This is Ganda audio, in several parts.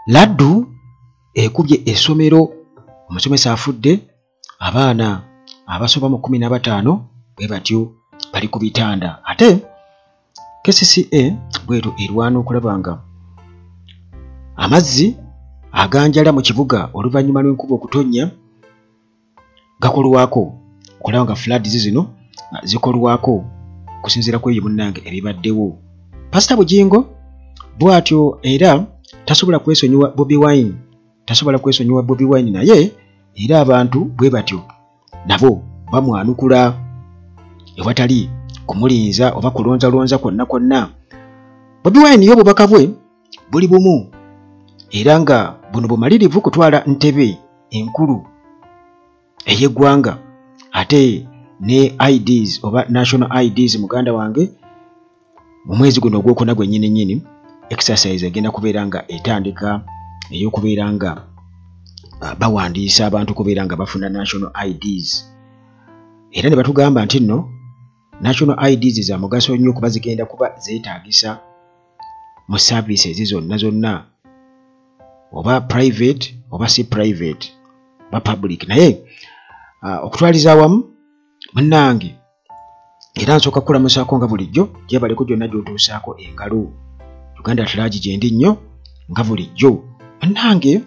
Laddu ekubye essomero, omusomesa afudde, abaana abasoba mu 15 bwe batyo bali ku bitanda. Ate KCCA bwetu erwana okulaba nga amazzi aganjala mu kibuga oluvannyuma lw'enkuba okutonnya gakolwako, okulaba nga floods zino zikolwako kusinziira ku eyo munnange ebibaddewo. Pastor Bugingo bw'atyo era tasobola kwesonyiwa Bobi Wine, naye era abantu bwe batyo nabo bamwanukula ewatali kumulinza oba kulonzalonza kwonna. Bobi Wine y'obubaka bwe buli bumu era nga buno bumalirivu kutwala ntebe enkulu ey'eggwanga, ate ne IDs oba national IDs muganda wange mu mwezi guno ogwokuna gwennyini exercise egenda kubeera nga etandika ey'okubeera nga bawandiisa abantu kubeera nga bafuna national IDs, era ne batugamba nti nno national IDs za mugaso nnyo kuba zigenda kuba zeetaagisa mu services zonna oba private oba si private oba public. Naye okutwaliza awamu munnange era nsooka kukulamusaako nga bulijjo, gyebaleko gyonna gy'otuusaako engalo. Uganda Atlagi gye ndi nnyo nga bulijjo munnange,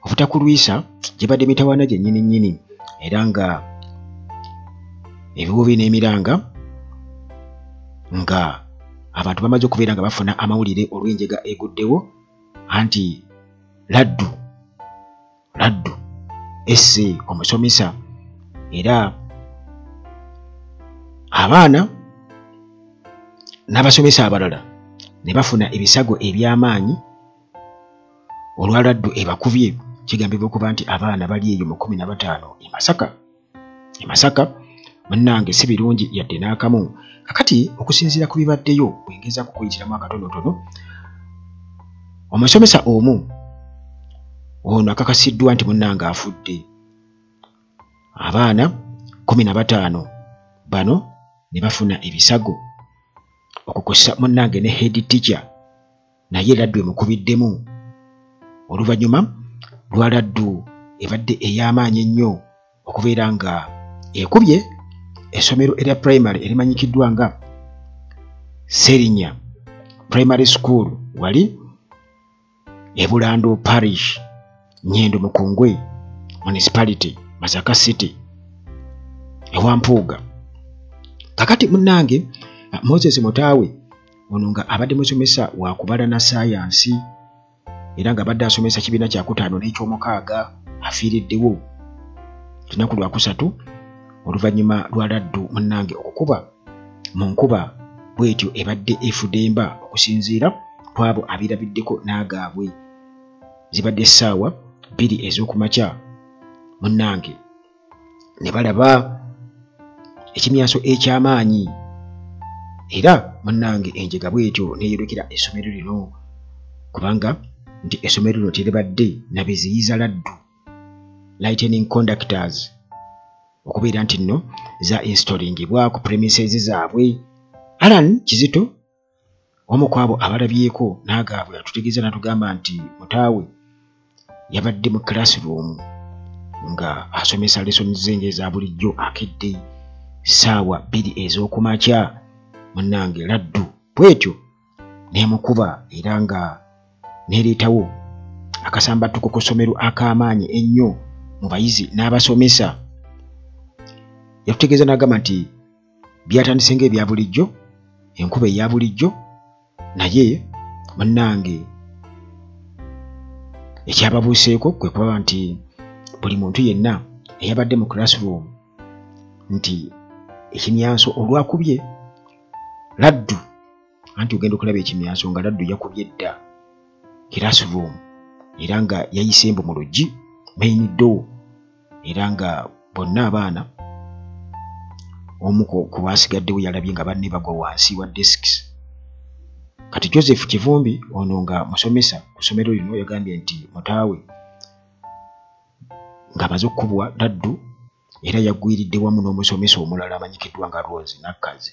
obutakulwisa gibadde mitawaana gye nnyini era nga ebiwubi n'emiranga nga abantu bamaze okubeera nga bafuna amawulire olw'enjega eguddewo anti Laddu esse omusomesa era abaana n'abasomesa abalala ne bafuna ebisago eby'amaanyi olwa Laddu ebakubye. Kigambibwa okuba nti abaana bali eyo mu 15 e Masaka munnange si birungi yadde n'akamu. Kakati okusinziira ku bibaddeyo bwengeza kukuyitiramu akatonotono, omusomesa omu ono akakasiddwa nti munnange afudde, abaana 15 bano ne bafuna ebisago okukosa munnange ne head teacher naye Laddu emukubiddemu. Oluvannyuma lwa Laddu ebadde ey'amaanyi ennyo okubeera nga ekubye essomero erya primary erimanyikiddwa nga Serinya Primary School wali Ebulando Parish, Nyendo Mukungwe Municipality, Masaka City, Ewampuuga. Kakati munnange Moses Mutaawe ono nga abadde musomesa wa kubala na science era nga abadde asomesa kibiina kya 5 n'eky'omukaaga afiiriddewo lunaku lwa 3 oluvannyuma lwa Laddu munnange okukuba mu nkuba bwetyo ebadde efudemba okusinziira ku abo abirabiddeko n'agaabwe. Zibadde essaawa 2 ez'okumakya munnange ne balaba ekimyaso eky'amaanyi era munnange enjega bwetyo neeyolekera essomero lino kubanga nti essomero lino teribadde nabiziyiza Laddu lightning conductors okubeera nti nno za installingibwa ku premises zaabwe. Alan Kizito omu ku abo abalabyeko n'agaabwe atutegeeza n'atugamba nti Mutaawe yabadde mu classroom nga asomesa lessons zenge za bulijjo akedde ssaawa 2 ez'okumakya munnange Laddu bwetyo n'emukuba era nga neereetawo akasambattuko ku ssomero ak'amaanyi ennyo mu bayizi n'abasomesa. Yatutegeeza n'agamba nti byatandise ng'ebya bulijjo, enkuba eya bulijjo, naye munnange ekyababuuseeko kwe kuba nti buli muntu yenna eyabadde mu classroom nti ekimyanso olwakubye Laddu anti ogenda okulaba ekimyanso nga Laddu yakubye dda classroom era nga yayise embu mu luggi main door era nga bonna abaana omu ku basigaddewo yalabye nga banne bagwa wansi wa desks. Kati Joseph Kivumbi ono nga musomesa ku ssomero lino yagambye nti Mutaawe ng'amaze okukubwa Laddu era yaggwiridde wamu n'omusomesa omulala amanyikiddwa nga Rose Nakkazi,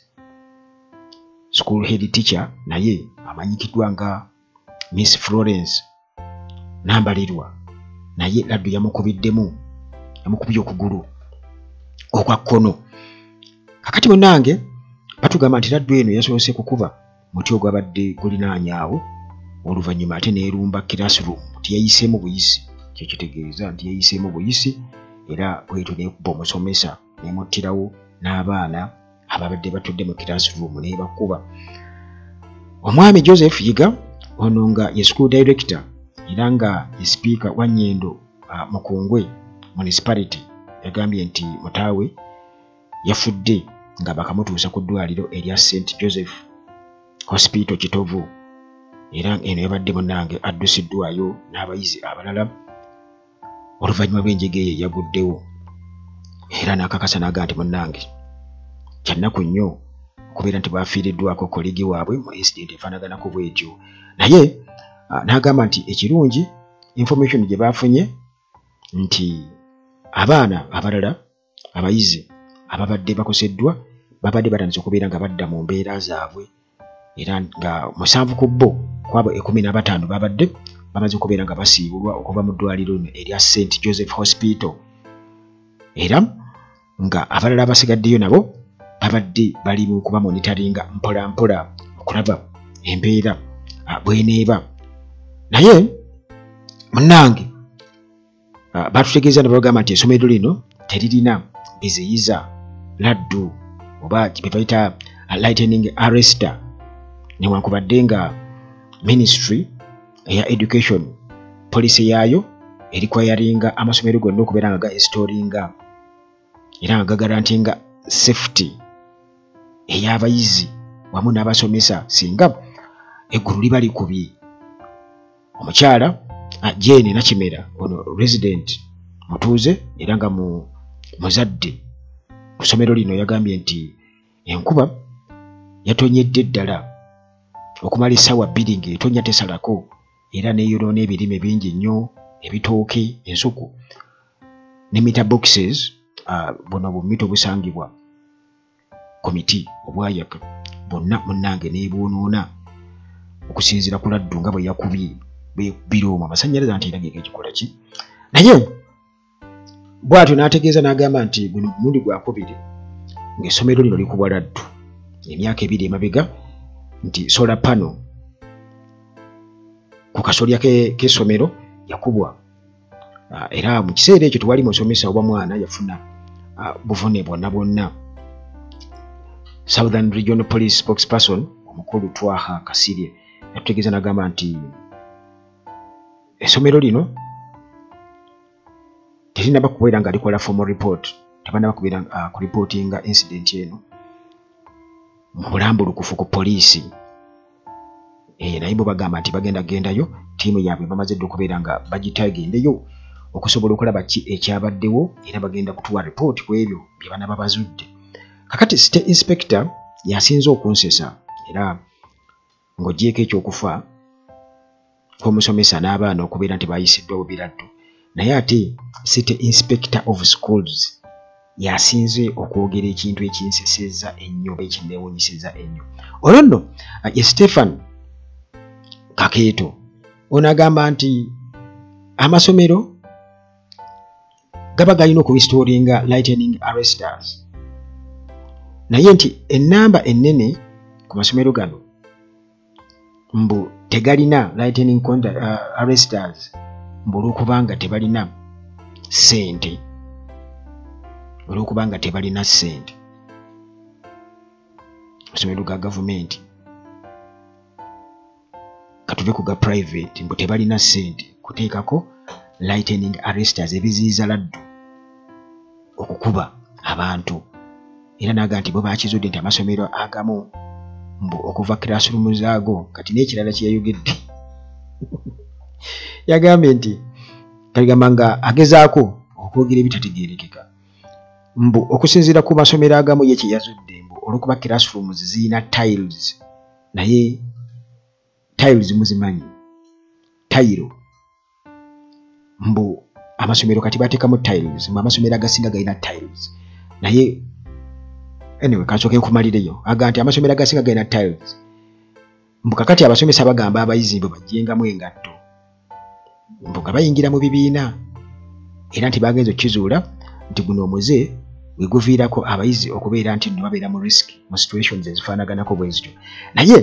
school head teacher naye amanyikiddwa nga Miss Florence nambalirwa naye Laddu yamukubye okugulu okwa kkono. Kakati munnange batugamba nti Laddu eno yasoose kukuba muti ogwabadde gulinaanyaawo oluvannyuma ate neerumba classroom tiyayiseemu buyisi. Kyo kitegeeza nti yayiseemu buyisi era bwetyo neekuba omusomesa nemuttirawo n'abaana ababadde batudde mu classroom neebakuba. Omwami Joseph Yiga ono nga ye school director era nga ye speaker wa Nnyendo Mukungwe municipality yagambye nti mutaawe yafudde nga bakamutuusa ku ddwaliro erya St. Joseph Hospital Kitovu era eno yabadde munnange addusiddwayo n'abayizi abalala oluvannyuma lw'enjege yaguddewo era n'akakasa n'aga nti munnange kyannaku nnyo okubeera nti baafiiriddwako kolegi waabwe mu incident efaanaganako bwetyo. Naye n'agamba nti ekirungi information gye baafunye nti abaana abalala abayizi ababadde bakoseddwa babadde batandise okubeera nga badda mu mbeera zaabwe era nga 7 ku bo kwabo 15 babadde bamaze okubeera nga basiibulwa okuva mu ddwaliro erya St. Joseph Hospital era nga abalala abasigaddeyo nabo babadde bali mu kuba monitoringa mpola mpola okulaba embeera bweneeba. Naye munnange batutegeeza ne bagamba nti essomero lino teririna biziyiza Laddu oba kye bayita lightning arrester newankubadde nga ministry eya education policy yaayo erikwayaringa amasomero gonna okubeera nga ga-installinga era nga gagarantinga safety ey'abayizi wamu n'abasomesa singa eggulu liba likubye. Omukyala Jane Nakimera ono resident mutuuze era nga muzadde ku ssomero lino yagambye nti enkuba yatonyedde ddala okumala essaawa 2 ng'etonya tesalako era neeyonoona ebirime bingi nnyo ebitooke ensuku ne meter boxes buno bumito busangibwa komiti obwayaka bonna munnange neebwonoona okusinziira ku Laddu nga bwe yakubye birooma amasannyalaze nti era gekikola ki. Naye bw'atyo n'ategeeza n'agamba nti guno mulundi gwakubiri ng'essomero lino likubwa Laddu emyaka 2 emabega nti solar panel ku kasolya k'essomero yakubwa era mu kiseera ekyo tewali musomesa oba mwana yafuna buvune bwonna. Southern Regional Police spokesperson omukulu Twaha Kasirye yatutegeeza n'agamba nti essomero lino terinaba kubeera nga likola formal report tebanaba kubeera ku reportinga incident eno mu bulambulukufu ku poliisi naye bo bagamba nti gendayo ttiimu yaabwe bamaze dde okubeera nga bagitagendeyo okusobola okulaba ki ekyabaddewo era bagenda kutuwa report ku ebyo bye banaba bazudde. Kakati state inspector yasinze okunsesa era ng'ogyeko ekyokufa kw'omusomesa n'abaana okubeera nti bayisiddwawo biraddu naye ate state inspector of schools yasinze okwogera ekintu ekinsesezza ennyo ekineewuunyisizza ennyo. Olwo nno ye Stephen Kakeeto ono agamba nti amasomero gaba galina okuinstolinga lightning arresters naye nti ennamba ennene ku masomero gano mbu tegalina lightning arresters mbu olw'okubanga tebalina ssente amasomero ga gavumenti katuve ku ga private mbu tebalina ssente kuteekako lightning arresters ebiziyiza Laddu okukuba abantu era naga nti bo bakizudde nti amasomero agamu mbu okuva classroom zaago kati n'ekirala kyeyayogedde yagambye nti kaligamba nga agezaako okwogera ebitategeerekeka mbu okusinziira ku masomero agamu ye kyeyazudde mbu olw'okuba classrooms zirina tiles naye tiles muzimanyi tayiro mbu amasomero kati bateekamu tiles mbu amasomero agasinga galina tiles naye anyway kasooke nkumalireyo aga nti amasomero agasinga galina tiles mbu kakati abasomesa bagamba abayizi mbu bajjengamu engatto mbuga bayingira mu bibiina era nti bagenze okukizuula nti guno omuze gwe guviirako abayizi okubeera nti nno babeera mu risk mu situations ezifaanaganako bwe zityo. Naye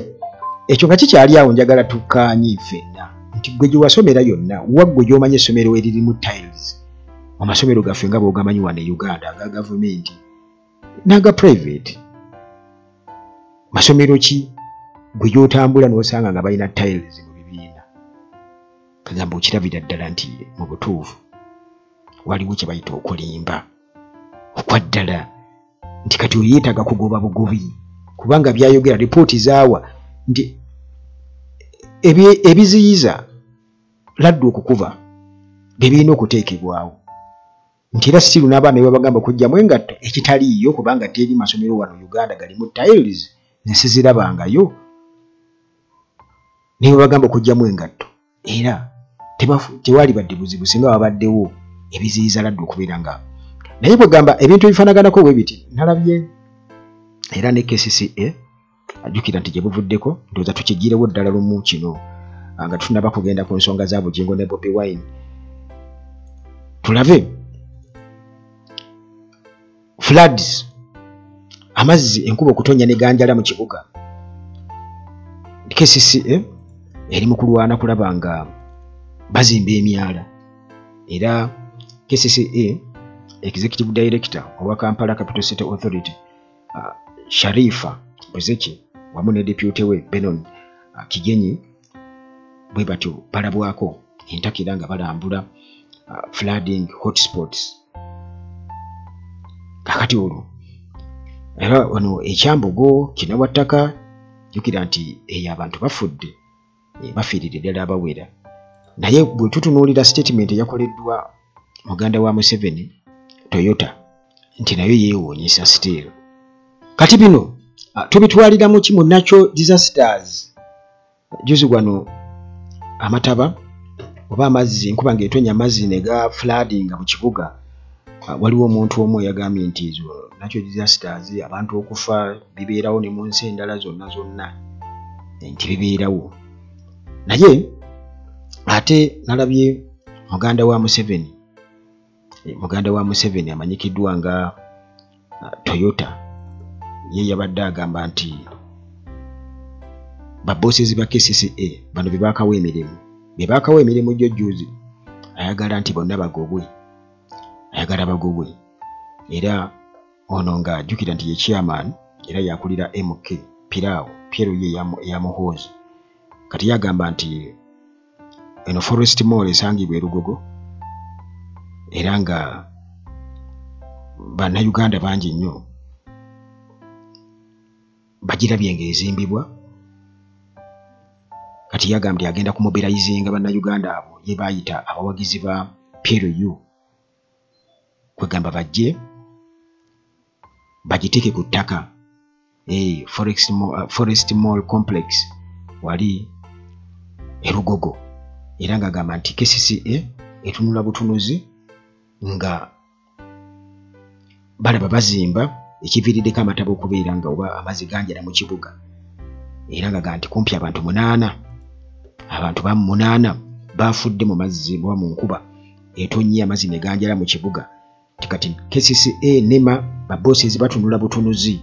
ekyo nga kikyali awo njagala tukkaanye ffenna nti gwe gye wasomera yonna waggwe gy'omanya essomero eririmu tiles mu masomero gaffe nga bw'ogamanyi wano e Uganda aga gavumenti n'aga private. Masomero ki gwe gy'otambula n'osanga nga balina tiles mu bibiina? Kagamba okirabira ddala nti mu butuufu waliwo kye bayita okulimba okwaddala nti kati oyeetaaga kugoba bugobi kubanga byayogera ripooti zaawa nti ebiziyiza laddu okukuba bibirina okuteekebwawo nti era siru n'abaana babagamba okugyamu engatto ekitaliiyo kubanga teri masomero wano Uganda galimu tiles nsizirabangayo naye babagamba okugyamu engatto era tewali badde buzibu singa wabaddewo ebiziyiza laddu okubeera nga naye bwegamba ebintu ebifaanaganako bwe biti nalabye era ne KCCA ajjukira nti gye buvuddeko ndowooza tukigirewo ddala lumu kino nga tunaba kugenda ku nsonga za Bugingo ne Bobi Wine tulabe floods amazzi enkuba okutonya ne ganjala mu kibuga. KCCA eri mu kulwana kulaba nga bazimba emyala era KCCA Executive Director owa Kampala Capital City Authority Sharifa Buzeki wamu ne Deputy we Benon Kigenyi bwe batyo balabwako entakira nga balambula flooding hotspots. Kakati olwo era wano ekyambogo kinawattaka jukira nti abantu bafudde bafiirire ddala abawera naye bwe tutunuulira statement eyakoleddwa muganda wa Museveni Toyota nti nayo yeewuunyisa still. Kati bino tubitwalira mu kimu natural disasters juzi wano amataba oba amazzi enkuba ng'etonya amazzi ne ga flooding mu kibuga waliwo omuntu omu yagambye nti ezo natural disasters abantu okufa bibeerawo ne mu nsi endala zonna nti bibeerawo naye ate nalabye muganda wa Museveni amanyikiddwa nga Toyota ye yabadde agamba nti babossezi ba KCCA bano bebaakawo emirimu jjojjuzi ayagala nti bonna bagobwe era ono nga ajjukira nti ye chairman era yakulira MK Piero ye yamuhoozi kati yagamba nti eno Forest Mall esangibwa e Lugogo era nga bannayuganda bangi nnyo bagirabye ng'ezimbibwa kati yagambye agenda kumobilizinga bannayuganda abo ye bayita abawagizi ba Piero kwegamba bajje bagiteeke ku ttaka Forest Mall Complex wali e Lugogo era nga agamba nti KCCA etunula butunuzi nga balaba bazimba ekiviiriddeko amataba okubeera nga oba amazzi ganjala mu kibuga era nga ganti kumpi abantu 8 bafudde mu mazzi oba mu nkuba etonnye amazzi ne ganjala mu kibuga kati KCCA nema babossezi batunula butunuzi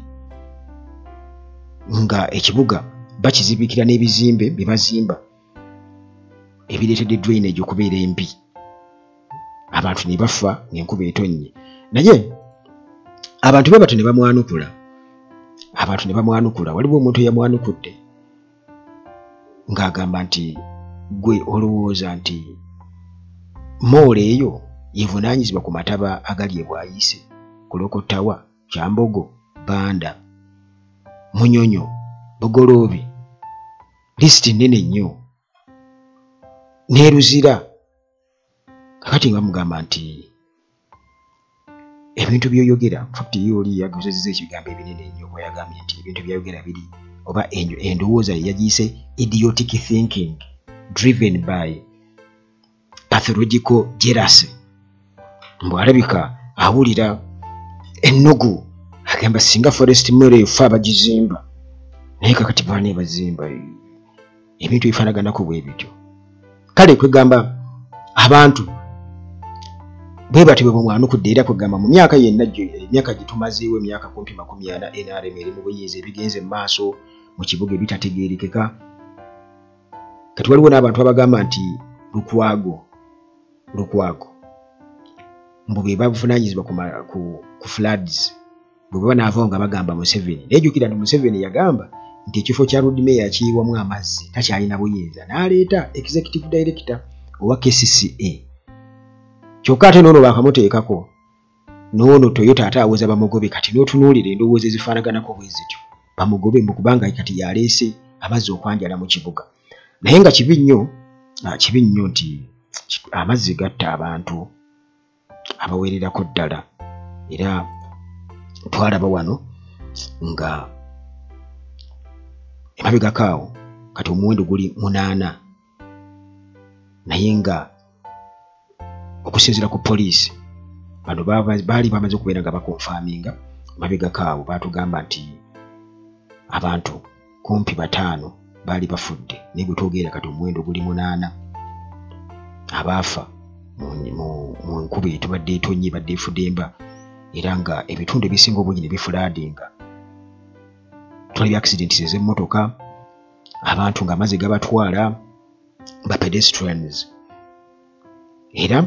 nga ekibuga bakizibikira n'ebizimbe bye bazimba ebireetedde drainage okubeera embi abantu ne bafa ng'enkuba etonnye naye abantu be bato ne bamwanukula waliwo omuntu eyamwanukudde ng'agamba nti gwe olowooza nti moole eyo yevunaanyizibwa ku mataba agali ebwayise Kulokotawa Kyambogo Banda Munyonyo Bugoloobi lisiti nnene nnyo neeruzira kakati nga mugamba nti ebintu byoyogera fakti yoli yagozezza ekigambo ebinene nnyo bw'ayagambye nti ebintu byayogera biri oba endowooza yagiyise idiotic thinking driven by pathological jealousy mbwalabika awulira ennugu agamba singa Forest Mall efa abagizimba naye kakati baani bazimba ebintu bifaanaganako bwe bityo kale kwegamba abantu bwe batibwe bamwanukudde era kugamba mu myaka yenna emyaka gitumazeewo emyaka kumpi 40 NRM eri mu buyinza ebigenze mu maaso mu kibuga ebitategeerekeka. Kati waliwo n'abantu abagamba nti Lukwago mbu be bavunaanyizibwa ku floods bwe baba naavaawo nga bagamba Museveni. Naye jjukira nti Museveni yagamba nti ekifo kya Road Mayor yakiyiwamu amazzi takyalina buyinza n'aleeta executive director owa KCCA. Kyokka ate n'ono baakamuteekako n'ono Toyota ate awoza Bamugobe. Kati n'otunuulira endowooza ezifaanaganako bwe zityo Bamugobe mbu kubanga kati yaleese amazzi okwanjala mu kibuga. Naye nga kibi nnyo nti amazzi gatta abantu abawererako ddala. Era twalaba wano nga emabegakaawo kati omuwendo guli 8 naye nga okusinziira ku poliisi bano baali bamaze okubeera nga bakonfaminga emabegakaawo baatugamba nti abantu kumpi 5 baali bafudde naye bwe twogerera kati omuwendo guli 8 abaafa mu nkuba etubadde etonnye badde efudde emba era nga ebitundu ebisinga obungi ne bifulaadinga. Tulabye accidents ez'emmotoka abantu ng'amazzi gabatwala ba pedestrians era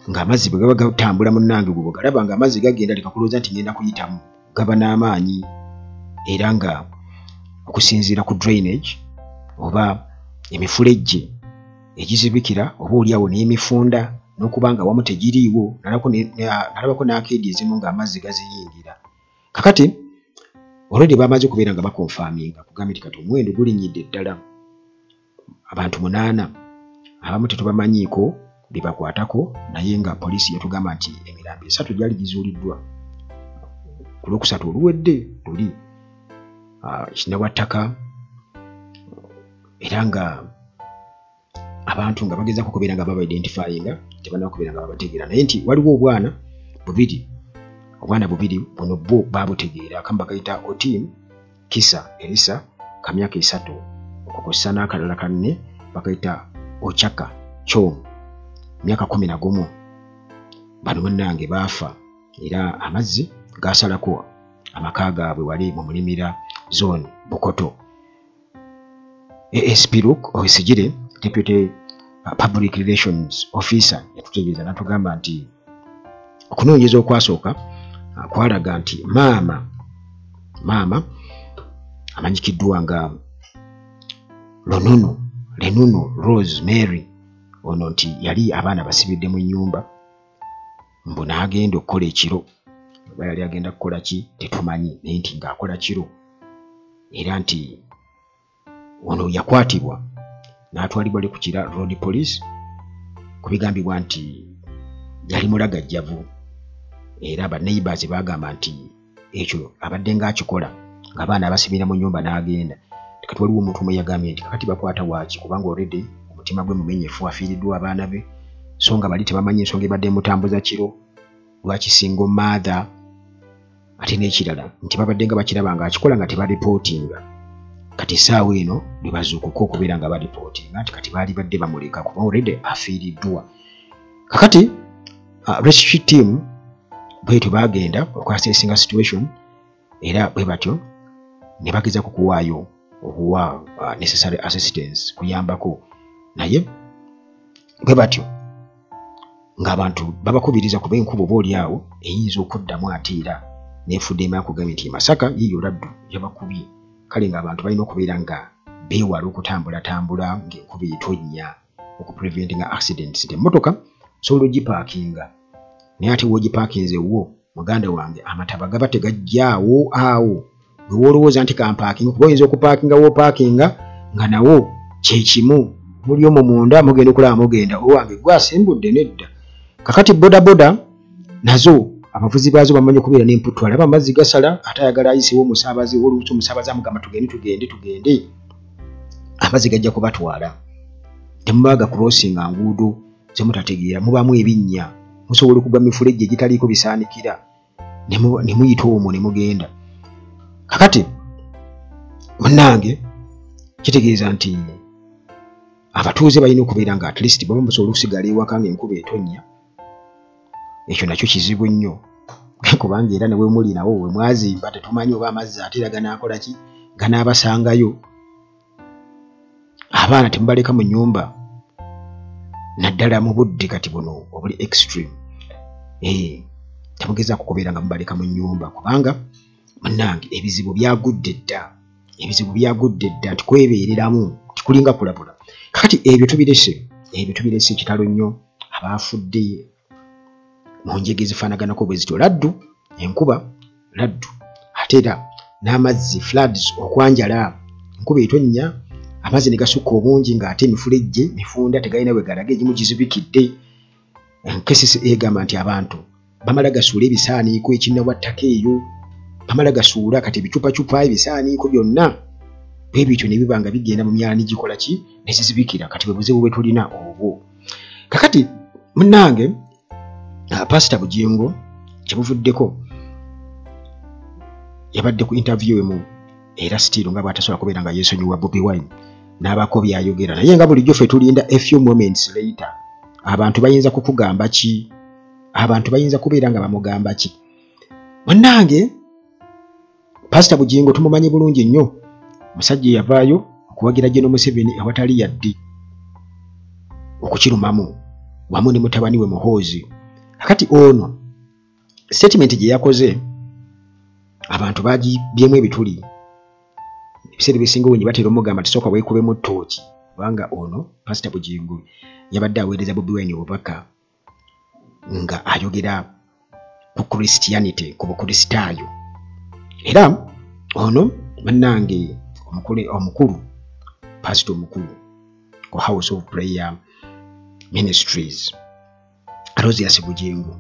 ng'amazzi bwe gaba gatambula munnange gwe galaba ng'amazzi gagenda lekakulooza nti ngenda kuyitamu gaba n'amaanyi era nga okusinziira ku drainage oba emifulejje egizibikira oba oliawo n'emifunda n'okubanga wamu tegiriiwo nalabako n'akeedi ezimu ng'amazzi gaziyingira. Kakati olwedde bamaze okubeera nga bakonfaminga kugambye nti kati omuwendo gulinnyidde ddala abantu 8 abamu tetubamanyiiko bye bakwatako naye nga poliisi yatugamba nti emirambo 3 gyali gizuuliddwa ku Lwokusatu oluwedde luli Kinawattaka era nga abantu nga bagezaako okubeera nga baba identifyinga tebanaba kubeera nga babategeera naye nti waliwo obwana bubiri buno bo babutegeera akamu bakayita Otim Kisa Elisa ka myaka 3 okukosa n'akalala kanne bakayita Ochaka Chom myaka 11 bano bannange baafa era amazzi gasalako amaka gaabwe wali mu Mulimira zone Bukoto. ASP Luke Owesigire Deputy Public Relations Officer yatutegeeza n'atugamba nti okunoonyeza okwasooka kwalaga nti maama amanyikiddwa nga Lenuno Rose Mary ono nti yali abaana basibidde mu nnyumba mbu n'agenda okukola ekiro oba yali agenda kukola ki tetumanyi naye nti ng'akola kiro era nti ono yakwatibwa n'atwalibwa ku Kira Road Police kubigambibwa nti yali mulagajjavu era ba neighbors bagamba nti ekyo abadde ng'akikola ng'abaana abasibira mu nnyumba n'agenda. Kati waliwo omuntu omwe yagambye nti kakati bakwata waaki kubanga already omutima gwe mumenyefu afiiriddwa abaana be so nga bali tebamanyi ensonga ebadde mutambuza kiro lwaki single mother ate n'ekirala nti babadde nga bakiraba ng'akikola nga tebaripootinga. Kati essaawa eno bwe bazuukuka okubeera nga baripootinga nti kati baali badde bamuleka kuba already afiiriddwa. Kakati rescue team bwetyo bagenda okwasesinga situation era bwe batyo ne bagezaako kuwaayo okuwa necessary assistance kuyambako naye bwe batyo ng'abantu babakubiriza kuba enkuba oba oliawo eyinza okuddamu ate era n'efudde ema kugambye nti Masaka yiyo laddu yabakubye kale ng'abantu balina okubeera nga beewala okutambulatambula ng'enkuba etonnya okupreventinga accidents. Emmotoka osobola ogipaakinga naye ate w'ogipaakinze wo muganda wange amataba gaba tegajjaawo awo gwe woolowooza nti kampaakinga kuba oyinza okupaakinga w'opaakinga nga nawo kyekimu muli omwo munda mugenda okulaba mugenda owange gwasimbudde nedda. Kakati bodaboda nazo abavuzi baazo bamanyi okubeera n'emputtu alaba amazzi gasala ate ayagala ayisewo omusaabaze oluusi omusaabaze amugamba tugende amazzi gajja kubatwala temubaaga kurosinga nguudo zemutategeera mubaamu ebinnya musobola okugwa mifulejje egitaliiko bisaanikira ne muyita omwo ne mugenda. Kakati munnange kitegeeza nti abatuuze balina okubeera nga at least baba basobola okusigala ewaka ng'enkuba etonnya. Ekyo nakyo kizibu nnyo kubanga era newe muli nawo we mwazimba tetumanyi oba amazzi ate era ganaakola ki ganaabasangayo. Abaana temubaleka mu nnyumba naddala mu budde kati buno obuli extreme. Temugezaako kubeera nga mubaleka mu nnyumba kubanga munnange ebizibu byagudde dda. Ebizibu byagudde dda tikwebeereramu tikulinga pulapula. Kati ebyo tubirese ekitalo nnyo. Abaafudde mu njege zifaanaganako bwe zityo, laddu enkuba laddu ate era n'amazzi floods okwanjala. Enkuba etonnya amazzi ne gasukka obungi ng'ate emifulejje mifunda tegalina bwe galaga, egimu gizibikidde. Enkesisi egamba nti abantu bamala gasuula ebisaaniiko ekinnawattaka eyo, bamala gasuula kati ebicupacupa ebisaaniiko byonna bwe bityo ne biba nga bigenda mu myala negikola ki ne zizibikira. Kati bwe buzibu bwe tulina obwo. Kakati munnange Pastor Bugingo kyebuvuddeko yabadde ku interview emu era still nga bw'atasobola kubeera nga yeesonyiwa Bobi Wine n'abako byayogera, naye nga bulijjo ffe tulinda a few moments later abantu bayinza kukugamba ki, abantu bayinza kubeera nga bamugamba ki. Munnange Pastor Bugingo tumumanyi bulungi nnyo, musajja yavaayo okuwagira General Museveni awatali yadde okukirumamu wamu ne mutabani we Muhoozi. Kakati ono statement gye yakoze abantu bagibyemu ebituli. Ebiseera ebisinga obungi batera omugamba nti sooka weekubemu ttooki kubanga ono Pastor Bugingo yabadde aweereza Bobi Wine obubaka nga ayogera ku Christianity, ku bukristaayo. Era ono bannange omukulu pastor omukulu ku House of Prayer Ministries Rosias Bugingo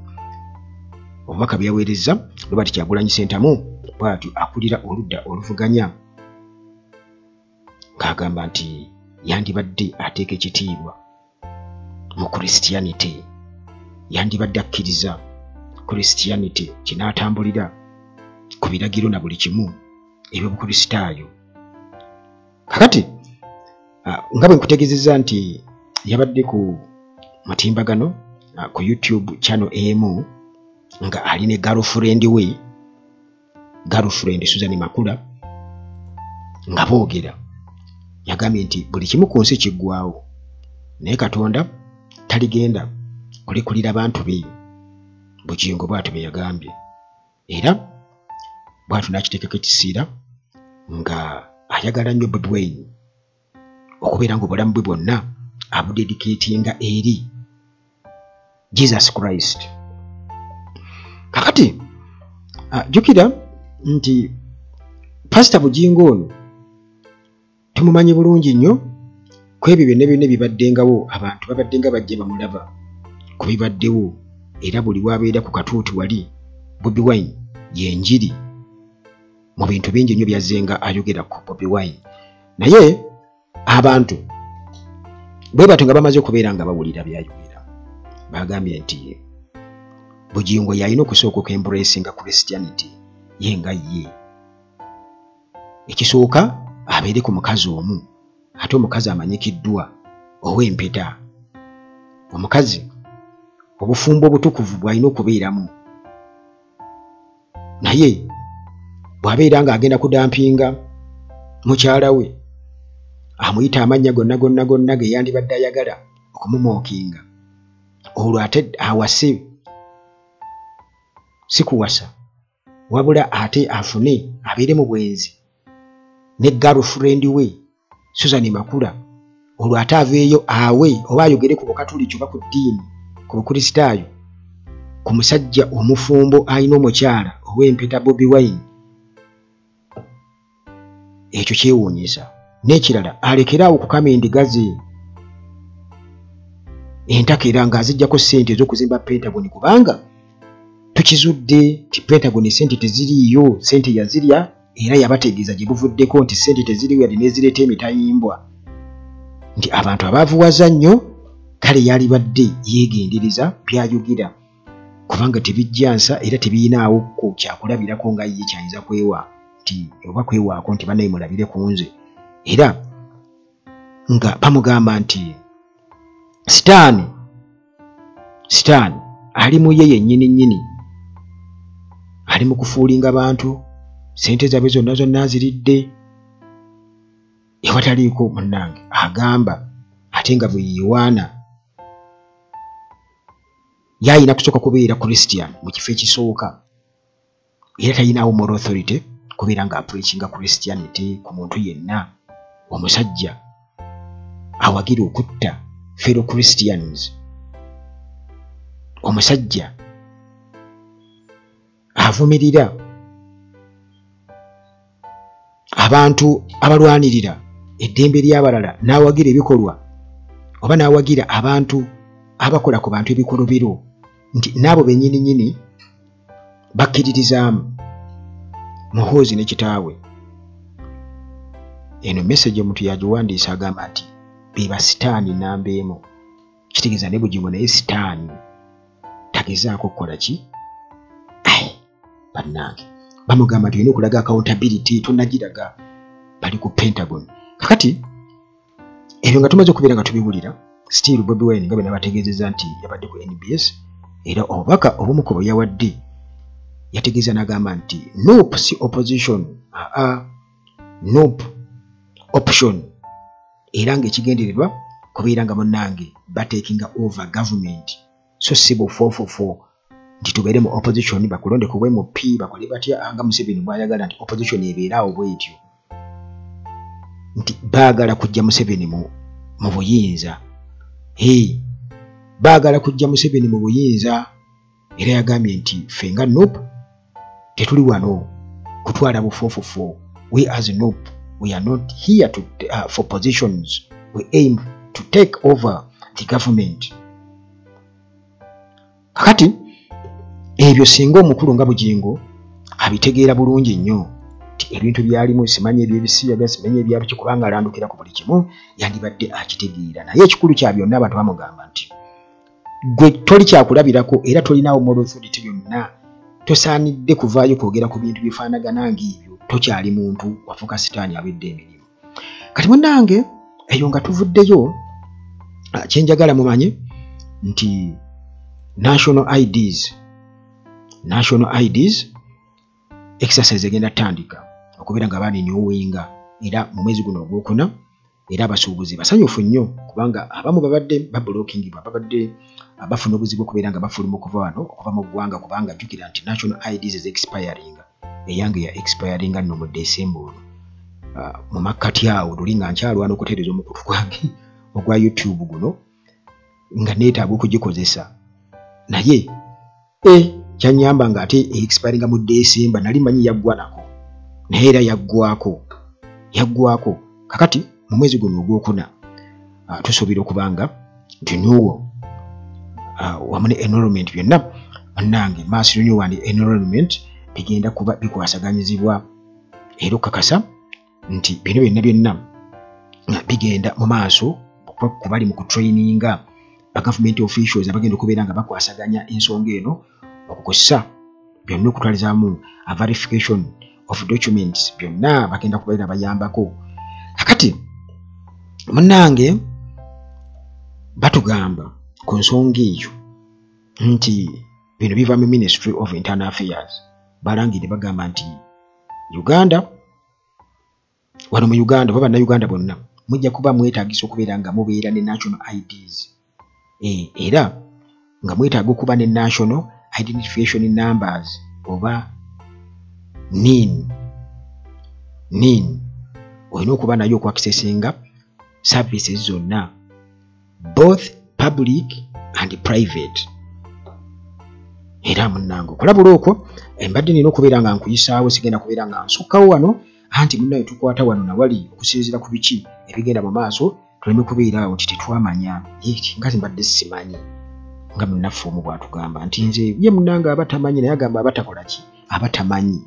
obubaka byaweereza Robert Kyagulanyi Ssentamu bw'atyo akulira oludda oluvuganya ng'agamba nti yandibadde ateeka ekitiibwa mu Christianity, yandibadde akkiriza Christianity kinaatambulira ku biragiro na buli kimu eby'obukristaayo. Kakati nga bwe nkutegeezezza nti yabadde ku mutimbagano ku YouTube channel emu nga alina girlfriend we, girlfriend Susan Makula, nga boogera yagambye nti buli kimu ku nsi kiggwawo naye Katonda taligenda kulekulira bantu be. Bugingo bw'atyo bye yagambye era bw'atyo n'akiteekako ekisiira nga ayagala nnyo Bobi Wine okubeera ng'obulamu bwe bwonna abudedikeetinga eri Jesus Christ. Kakati jjukira nti Pastor Bugingo ono tumumanyi bulungi nnyo ku ebyo byonna bibaddengawo, abantu babaddenga bajja bamulaba ku bibaddewo, era buli wabeera ku katuuti wali Bobi Wine yenjiri mu bintu bingi nnyo byazzenga ayogera ku Bobi Wine. Naye abantu bwe batyo nga bamaze okubeera nga bawulira byayogera bagambye nti Bugingo yalina okusooka okembracinga Christianity ye nga ye. Ekisooka abeere ku mukazi omu, ate omukazi amanyikiddwa ow'empeta, omukazi obufumbo obutukuvu bw'alina okubeeramu. Naye bw'abeera ng'agenda kudampinga mukyala we amuyita amannya gonna ge yandibadde ayagala okumumookinga, olwo ate awase si kuwasa wabula ate afune abeere mu bwenzi ne girlfriend we Susan Makula, olwo ate aveeyo awe oba ayogere ku bukatuliki oba ku ddiini, ku bukristaayo, ku musajja omufumbo alina omukyala ow'empeta Bobi Wine. Ekyo kyewuunyisa. N'ekirala alekeraawo okukama endiga ze entakera ng'aziggyako ssente ez'okuzimba Pentagon kubanga tukizudde ti Pentagon ssente teziriiyo, ssente yazirya era yabategeeza gye buvuddeko nti ssente teziriiyo yali nezireeta emitayimbwa, nti abantu abaavuwaza nnyo kale yalibadde yeegendereza byayogera kubanga tebijjansa era tebiyinaawo ko kyakulabirako nga ye kyayinza kwewa nti oba kwewaako nti bannaye mulabire ku nze. Era nga bamugamba nti sitaani ali mu ye yennyini ali mu kufuulinga bantu, sente zaabwe zonna ziridde, ewataliiko munnange agamba ate nga bwe yeewaana yayina kusooka kubeera Christian mu kifo ekisooka, era talinawo moral authority kubeera nga apreachinga Christianity ku muntu yenna. Omusajja awagira okutta fellow Christians, omusajja avumirira abantu abalwanirira eddembe ly'abalala, n'awagira ebikolwa oba n'awagira abantu abakola ku bantu ebikolobero nti n'abo bennyini bakkiririzaamu muhoozi ne kitaawe. Eno message omuntu yagiwandiisa agamba nti beba sitaani namba emu. Kitegeeza ne bugimu naye sitaani tagezaako kukola ki? Bannange bamugamba nti olina okulaga accountability, tonnagiraga. Bali ku Pentagon. Kakati ebyo nga tumaze okubeera nga tubiwulira, still Bobi Wine nga bwe nabategeezezza nti yabadde ku NBS, era obubaka obumu ku bwe yawadde yategeeza n'agamba nti nope si opposition, nope option, era ng'ekigendererwa kubeera nga munnange batekinga over government, so si bu 444 nti tubeere mu opposition bakulonde ku MP bakole batya nga Museveni bw'ayagala nti opposition ebeeraawo bw'etyo, nti baagala kujja Museveni mu buyinza. Baagala kujja Museveni mu buyinza, era yagambye nti ffe nga nope tetuli wano kutwala bu 444. We as nope, we are not here to for positions. We aim to take over the government. Kakati ebyo singa omukulu nga Bugingo abitegeera bulungi nnyo nti ebintu byalimu simanyi ebyebisiya byasimanyi ebyabiki kubanga alandukira ku buli kimu yandibadde akitegeera. Naye ekikulu kya byonna abantu bamugamba nti gwe toli kyakulabirako era tolinaawo moral authority yonna, tosaanidde kuvaayo kwogera ku bintu bifaanagana ng'ebyo, tokyali muntu, wafuuka sitaani awedde emirimu. Kati munnange eyo nga tuvuddeyo, kyenjagala mumanye nti national IDs exercise egenda tandika okubeera nga baaninyowinga era mu mwezi guno ogwokuna, era abasuubuzi basanyufu nnyo kubanga abamu babadde bablokingibwa, babadde bafuna obuzibu okubeera nga bafuluma okuva wano okuva mu ggwanga, kubanga jjukira nti national IDs is expiring, eyange ya expiring nno mu December olwo. Mu makkati awo luli nga nkyalwana okutereeza omukutu gwange ogwa YouTube guno nga neetaaga okugikozesa, naye kyanyamba nga ate expiring mu December nali manyi yaggwa nako, naye era yaggwako. Kakati mu mwezi guno ogwokuna tusuubira okubanga renewal wamu ne enrollment byonna munnange mass renewal and enrollment bigenda kuba bikwasaganyizibwa, era okakasa nti bino byonna bigenda mu maaso kuba bali mu kutraininga ba government officials abagenda okubeera nga bakwasaganya ensonga eno, okukosa byonna okutwalizaamu a verification of documents, byonna bagenda kubeera bayambako. Kakati munnange batugamba ku nsonga eyo nti bino biva mu Ministry of Internal Affairs, balangire bagamba nti Uganda, wano mu Uganda oba bannayuganda bonna mujja kuba mwetaagisa okubeera nga mubeera ne national IDs, era nga mwetaaga okuba ne national identification numbers oba NIN. Olina okuba nayo okwakisesinga services zonna, both public and private. Era munnange okulabula okwo embadde nina okubeera nga nkuyisaawo, sigenda kubeera nga nsukkawo wano anti munnaye tukwata wano nawali okusinziira ku biki ebigenda mu maaso, tuleme kubeera awo nti tetwamanya nga mbadde simanyi nga munnaffe omu bw'atugamba nti nze ye munnange abatamanyi, naye agamba abatakola ki, abatamanyi.